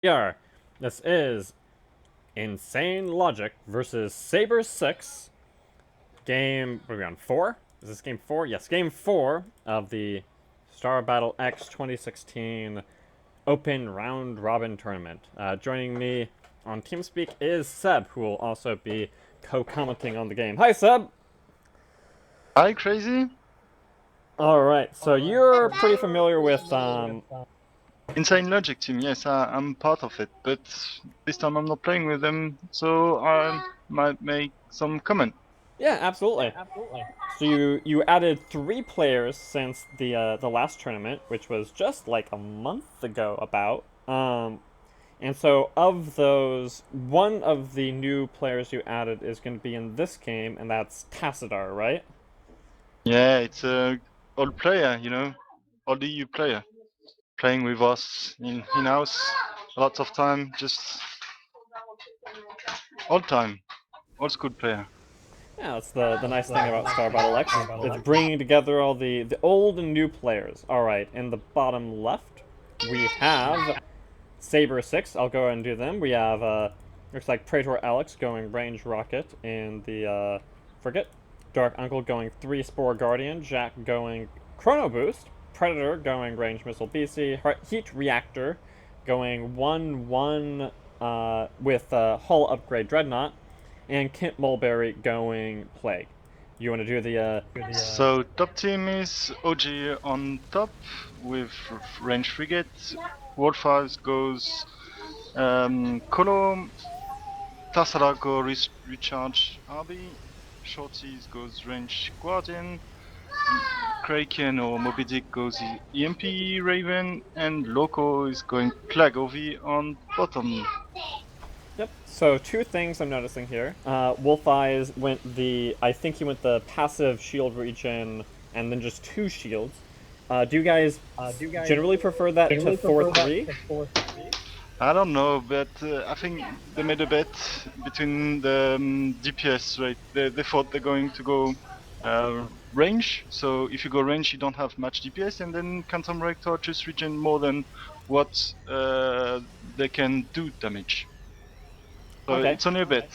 Here, this is InsaneLogic versus Sabre6. Game, what are we on, 4? Is this game 4? Yes, game 4 of the Star Battle X 2016 Open Round Robin Tournament. Joining me on TeamSpeak is Seb, who will also be co-commenting on the game. Hi, Seb! Hi, Crazy. Alright, so you're pretty familiar with, InsaneLogic team, yes, I'm part of it, but this time I'm not playing with them, so I might make some comment. Yeah, absolutely. So you added 3 players since the last tournament, which was just like a month ago about. And so of those, one of the new players you added is going to be in this game, and that's Tassadar, right? Yeah, it's a old player, old EU player, playing with us in-house, lots of time, just old school player. Yeah, that's the nice thing about Star Battle X. It's bringing together all the old and new players. All right, in the bottom left, we have Sabre6. I'll go ahead and do them. We have looks like Praetor Alex going range rocket in the frigate. Dark Uncle going 3 Spore Guardian. Jack going Chrono Boost. Predator going range missile BC. Heat Reactor going 1-1 with hull upgrade Dreadnought. And Kent Mulberry going Plague. You want to do the So top team is OG on top with range frigate. World 5 goes Colo, Tassara go recharge RB, Shorties goes range Guardian, Kraken or Moby Dick goes EMP Raven, and Loco is going Plague OV on bottom. Yep. So 2 things I'm noticing here. Wolf Eyes went I think he went the passive shield regen and then just 2 shields. Do you guys generally prefer that to 4-3? I don't know, but I think they made a bet between the DPS, right? They thought they're going to go range, so if you go range you don't have much DPS, and then Quantum Rector just regen more than what they can do damage. So Okay. it's only a bet.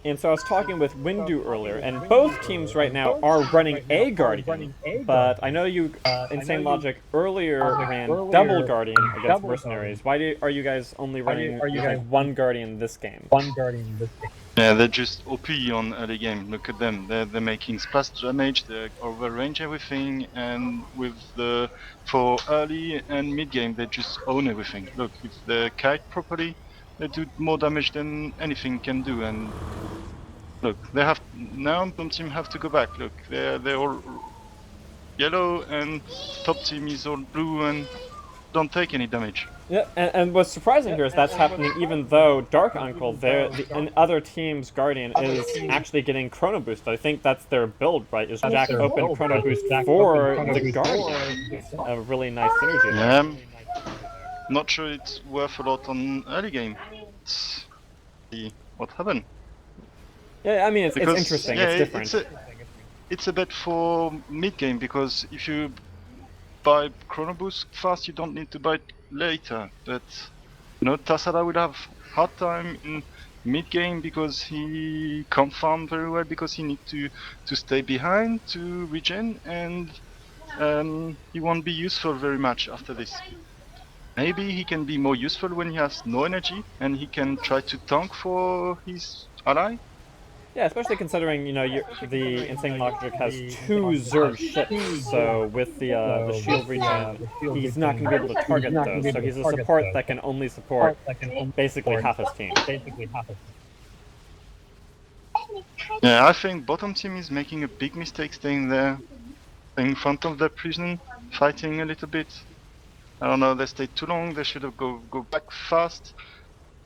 And so I was talking with Windu earlier, and both teams right now are running a Guardian, but I know you, Insane Logic, earlier ran double Guardian against Mercenaries. Why are you guys only running using 1 Guardian this game? Yeah, they're just OP on early game. Look at them. They're making splash damage. They overrange everything, and with for early and mid game, they just own everything. Look, if they kite properly, they do more damage than anything can do. And look, they have now. Bottom team have to go back. Look, they're all yellow, and top team is all blue and don't take any damage. Yeah, and what's surprising here is that's happening even though Dark Uncle, and other team's Guardian, is actually getting Chrono Boost. I think that's their build, right? Is Jack open Chrono Boost for the Guardian? It's a really nice synergy there. Yeah, not sure it's worth a lot on early game. Let's see what happened. Yeah, I mean, it's interesting, yeah, it's different. It's a bet for mid game, because if you buy Chrono Boost fast, you don't need to buy it later. But Tassada will have hard time in mid game because he can't farm very well, because he needs to stay behind to regen, and he won't be useful very much after this. Maybe he can be more useful when he has no energy and he can try to tank for his ally. Yeah, especially considering, the Insane Logic has 2 Zerg ships, so with the shield regen, he's not going to be able to target those, so he's a support that can only support basically half his team. Yeah, I think bottom team is making a big mistake staying there, in front of the prison, fighting a little bit. I don't know, they stayed too long, they should have go back fast,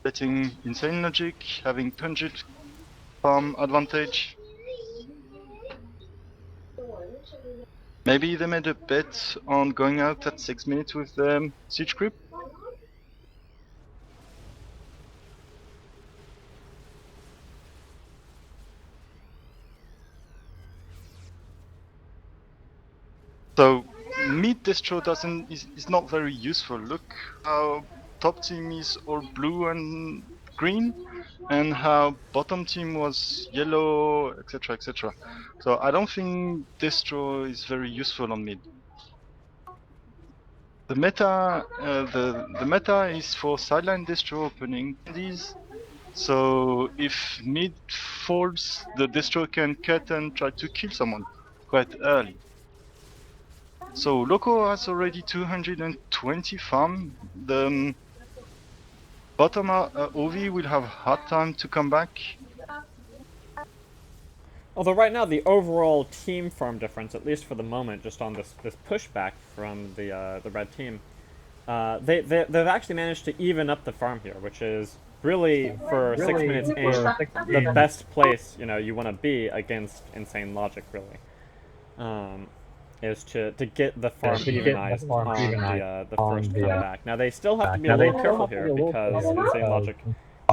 letting InsaneLogic, having punged farm advantage. Maybe they made a bet on going out at 6 minutes with the siege creep. So mid destro is not very useful. Look how top team is all blue and green, and how bottom team was yellow, etc., etc. So I don't think destro is very useful on mid. The meta, the meta is for sideline destro opening these. So if mid falls, the destro can cut and try to kill someone quite early. So Loco has already 220 farm. The bottom OV will have hard time to come back. Although right now the overall team farm difference, at least for the moment, just on this pushback from the red team, they've actually managed to even up the farm here, which is really for 6 minutes in the best place you want to be against InsaneLogic, really. Is to get the farm evenized on the first comeback. Now they still have to be a little careful here because InsaneLogic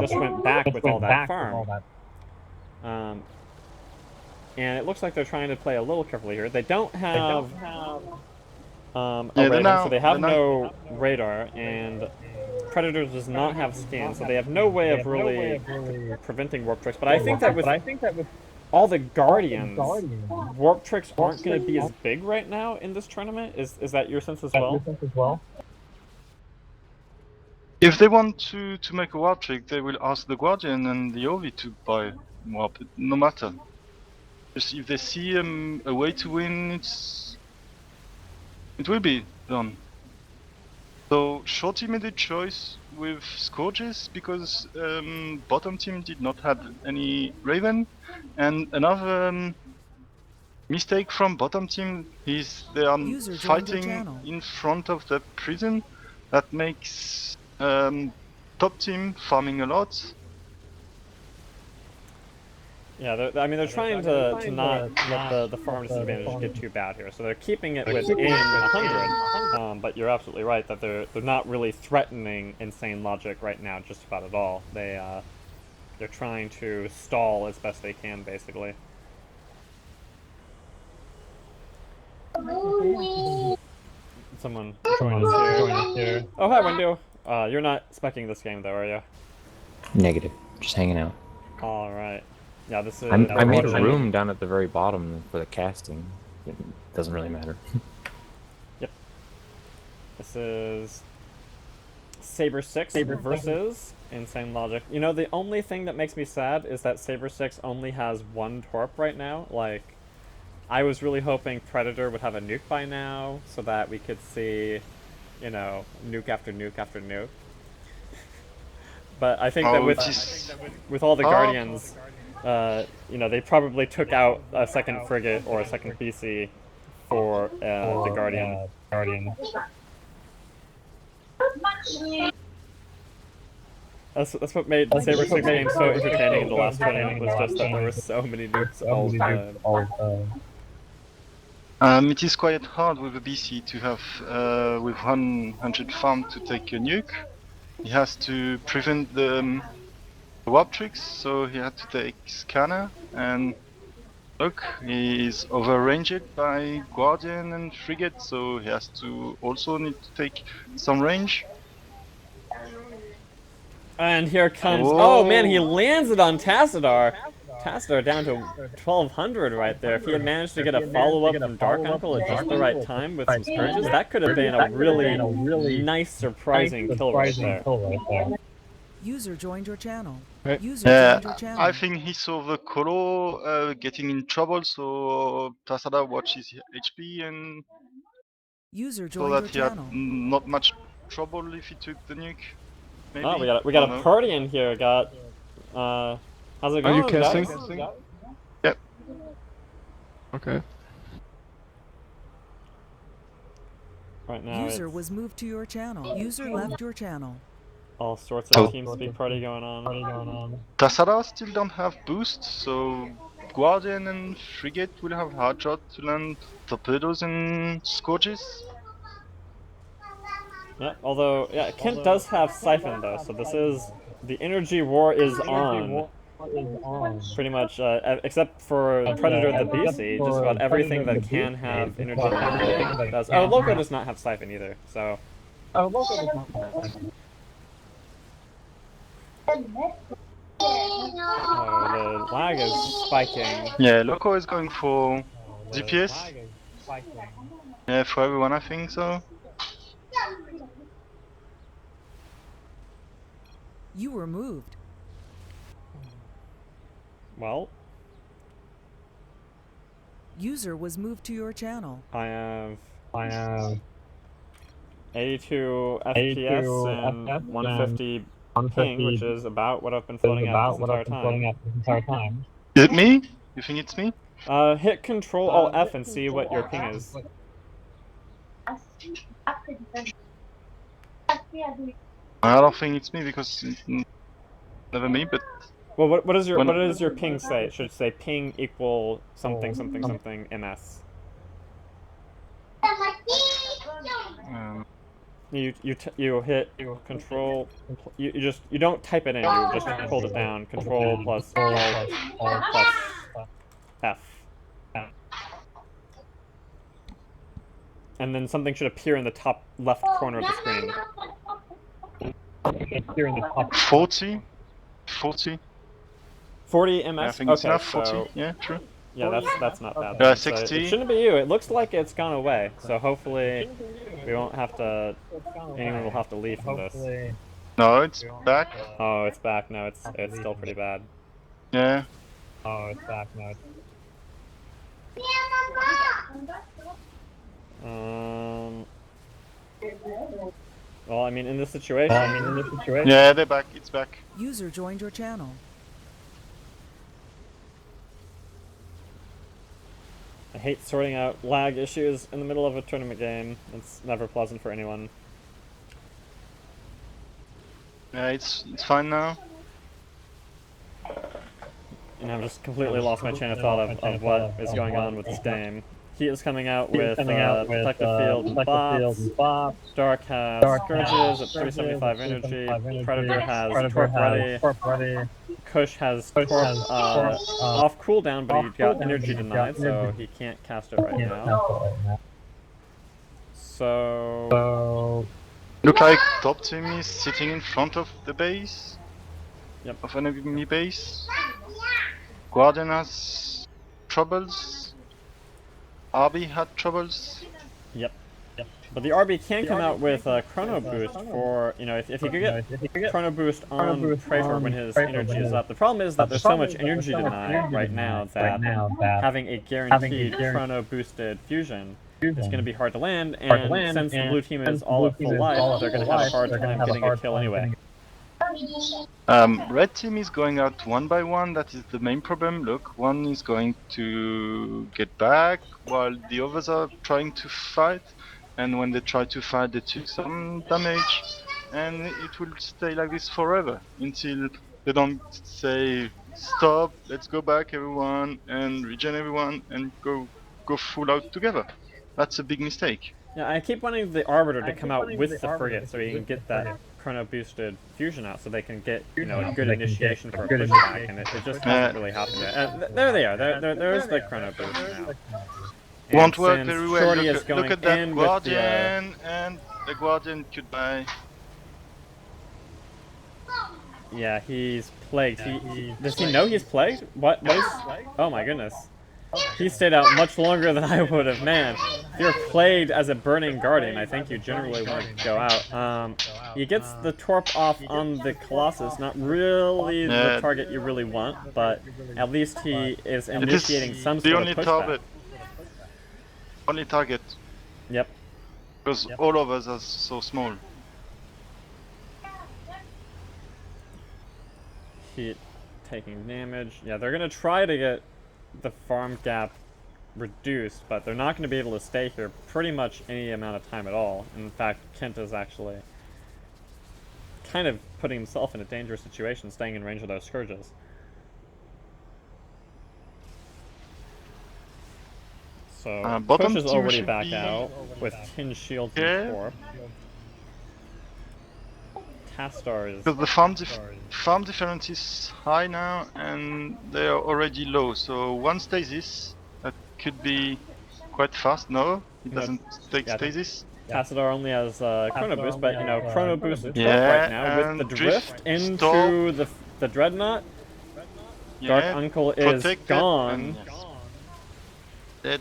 just went back with all that farm. And it looks like they're trying to play a little carefully here. They don't have a radar, so they have no radar, and Predator does not have scan, so they have no way of really preventing warp tricks. But I think that with all the Guardians, warp tricks aren't going to be as big right now in this tournament. Is that your sense as well? If they want to make a warp trick, they will ask the Guardian and the OV to buy warp, no matter. Just if they see a way to win, it will be done. So short team made a choice with Scourges because bottom team did not have any Raven, and another mistake from bottom team is they are fighting in front of the prison. That makes top team farming a lot. Yeah, they're trying to not let the farm disadvantage get too bad here, so they're keeping it within 100. But you're absolutely right that they're not really threatening InsaneLogic right now, just about at all. They're trying to stall as best they can, basically. Someone joined us here. Oh, hi, Wendy. You're not specking this game, though, are you? Negative. Just hanging out. All right. Yeah, this is. I made a room down at the very bottom for the casting. It doesn't really matter. Yep. This is Sabre6 versus InsaneLogic. You know, the only thing that makes me sad is that Sabre6 only has one Torp right now. Like, I was really hoping Predator would have a nuke by now so that we could see, nuke after nuke after nuke. But I think that with all the Guardians, they probably took out a second frigate or a second BC for the Guardian. That's what made Sabre6 game so entertaining in the last tournament, was just that there were so many nukes all the time. It is quite hard with a BC to have with 100 farm to take a nuke. He has to prevent the warp tricks, so he had to take scanner, and look, he is overranged by Guardian and Frigate, so he has to also need to take some range. And here comes, oh man, he lands it on Tassadar. Tassadar down to 1200 right there. If he had managed to get a follow-up from Dark Uncle at just the right time with some Scourges, that could have been a really nice, surprising kill right there. User joined your channel. I think he saw the Colo getting in trouble, so Tassadar watched his HP and saw that he had not much trouble if he took the nuke. Maybe? Oh, we got a party in here. How's it going? Are you casting? Guys? Yep. Okay. Right now, User was moved to your channel. User left your channel. All sorts of TeamSpeak party going on. Tassadar still don't have boost, so Guardian and Frigate will have hard shot to land torpedoes and Scourges. Yeah, although, Kent does have Siphon though, so this is, the energy war is on. Pretty much, except for Predator the BC, just about everything that can have energy does. Oh, Loco does not have Siphon either, so. Oh, the lag is spiking. Yeah, Loco is going for DPS. Yeah, for everyone I think so. You were moved. Well, User was moved to your channel. I have 82 FPS and 150 ping, which is about what I've been floating at this entire time. Is it me? You think it's me? Hit Control Alt F and see what your ping is. I don't think it's me because it's never me, but Well, what does your ping say? It should say ping equal something something something ms. You hit Control. You don't type it in. You just hold it down. Control plus Alt plus F. And then something should appear in the top left corner of the screen. 40? 40? 40 ms. Yeah, I think it's Okay, enough. 40. so Yeah, true. yeah, that's not bad. Yeah, So 60. it shouldn't be you. It looks like it's gone away. So hopefully we won't have to. Anyone will have to leave from this. No, it's back. Oh, it's back. No, it's still pretty bad. Yeah. Well, I mean, in this situation. Yeah, they're back. It's back. User joined your channel. I hate sorting out lag issues in the middle of a tournament game. It's never pleasant for anyone. Yeah, it's fine now. And I've just completely lost my chain of thought of what is going on with this game. He is coming out with Protective Field and Bots. Dark has Scourges at 375 energy. Predator has Torp ready. Kush has Torp off cooldown, but he got energy denied, so he can't cast it right now. So Look like top team is sitting in front of the base. Yep. Of enemy base. Guardian has troubles. RB had troubles. Yep. But the RB can come out with a Chrono Boost for, if you could get Chrono Boost on Praetor when his energy is up. The problem is that there's so much energy denied right now that having a guaranteed Chrono Boosted fusion is going to be hard to land, and since the blue team is all at full life, they're going to have a hard time getting a kill anyway. Red team is going out one by one, that is the main problem. Look, one is going to get back while the others are trying to fight, and when they try to fight they took some damage, and it will stay like this forever until they don't say stop, let's go back everyone and regen everyone and go full out together. That's a big mistake. Yeah, I keep wanting the Arbiter to come out with the frigate so he can get that Chrono Boosted fusion out, so they can get a good initiation for a pushback, and it just hasn't really happened yet. There they are. There's the Chrono Boost now. And Won't work very well. Shorty is going look at that in Guardian, with and the Guardian could die. yeah, he's plagued. Does he know he's plagued? What is? Oh my goodness. He stayed out much longer than I would have. Man, if you're plagued as a Burning Guardian, I think you generally want to go out. He gets the Torp off on the Colossus, not really the target you really want, but at least he is initiating some sort of pushback. Only target. Yep. Because all of us are so small. Heat taking damage. Yeah, they're gonna try to get the farm gap reduced, but they're not going to be able to stay here pretty much any amount of time at all. In fact, Kent is actually kind of putting himself in a dangerous situation, staying in range of those Scourges. So, Push is already back out with Tin Shields and Torp. Tastar is... Because the farm difference is high now, and they are already low, so one stasis, that could be quite fast. No, it doesn't take stasis. Tassadar only has Chrono Boost, but you know, Chrono Boost and Drift Yeah, right now with the and drift Drift into stop. the Dreadnought. Dark Yeah, Uncle is protected, gone. and yes. Dead.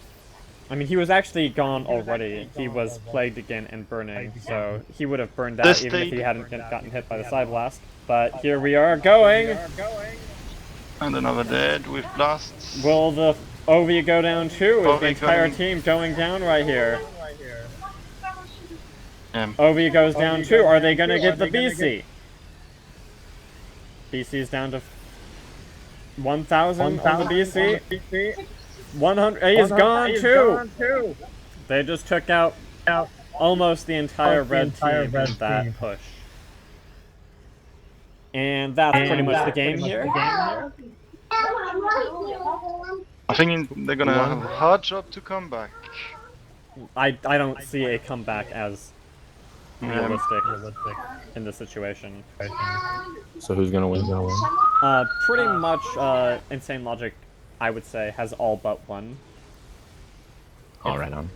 I mean, he was actually gone already. He was plagued again and burning, so he would have burned out even if he hadn't gotten hit by the Side Blast. But here we are going! And another dead with blasts. Will the Ovi go down too? Is the Ovi entire going- team going down right here? Yeah. Ovi goes down too. Are they gonna get the BC? BC's down to 1,000 on the BC. 100. He's gone too. They just took out almost the entire red team in that push. And that's pretty much the game here. I think they're gonna have a hard job to come back. I don't see a comeback as realistic in this situation. So who's gonna win? Pretty much, InsaneLogic, I would say, has all but won. All right on.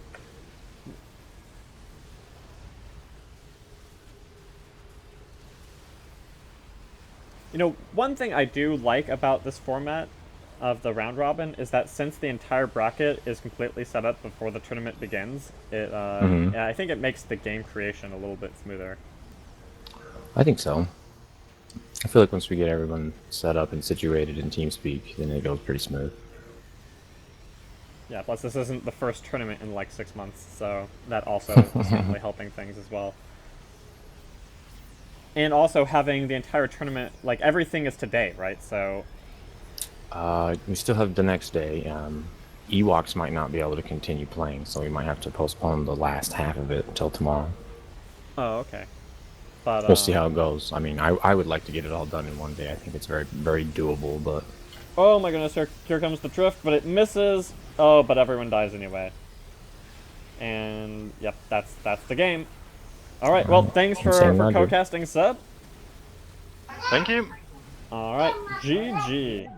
You know, one thing I do like about this format of the round robin is that since the entire bracket is completely set up before the tournament begins, it yeah, I think it makes the game creation a little bit smoother. I think so. I feel like once we get everyone set up and situated in TeamSpeak, then it goes pretty smooth. Yeah, plus this isn't the first tournament in like 6 months, so that also is definitely helping things as well. And also having the entire tournament, like everything is today, right? So We still have the next day. Ewoks might not be able to continue playing, so we might have to postpone the last half of it until tomorrow. oh, okay. But We'll see how it goes. I mean, I would like to get it all done in one day. I think it's very doable, but... Oh my goodness, here comes the drift, but it misses. Oh, but everyone dies anyway. And yep, that's the game. All right, well, thanks for InsaneLogic. co-casting, Seb. Thank you. All right, GG.